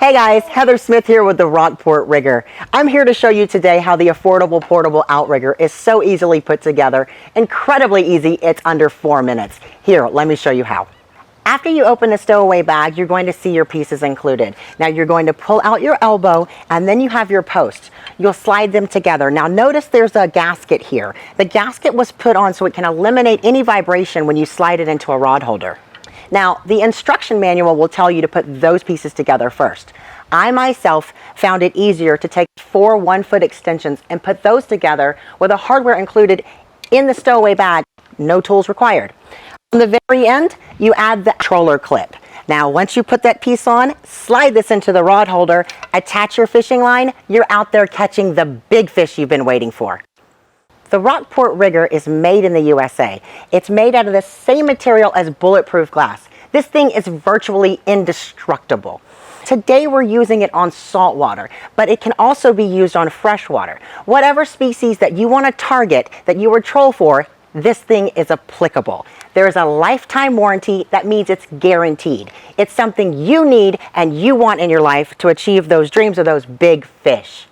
Hey guys, Heather Smith here with the Rockport Rigger. I'm here to show you today how the affordable portable outrigger is so easily put together. Incredibly easy, it's under 4 minutes. Here, let me show you how. After you open the stowaway bag, you're going to see your pieces included. Now you're going to pull out your elbow and then you have your posts. You'll slide them together. Now notice there's a gasket here. The gasket was put on so it can eliminate any vibration when you slide it into a rod holder. Now, the instruction manual will tell you to put those pieces together first. I myself found it easier to take 4 1-foot extensions and put those together with the hardware included in the stowaway bag, no tools required. On the very end, you add the controller clip. Now, once you put that piece on, slide this into the rod holder, attach your fishing line, you're out there catching the big fish you've been waiting for. The Rockport Rigger is made in the USA. It's made out of the same material as bulletproof glass. This thing is virtually indestructible. Today we're using it on saltwater, but it can also be used on freshwater. Whatever species that you want to target, that you would troll for, this thing is applicable. There is a lifetime warranty. That means it's guaranteed. It's something you need and you want in your life to achieve those dreams of those big fish.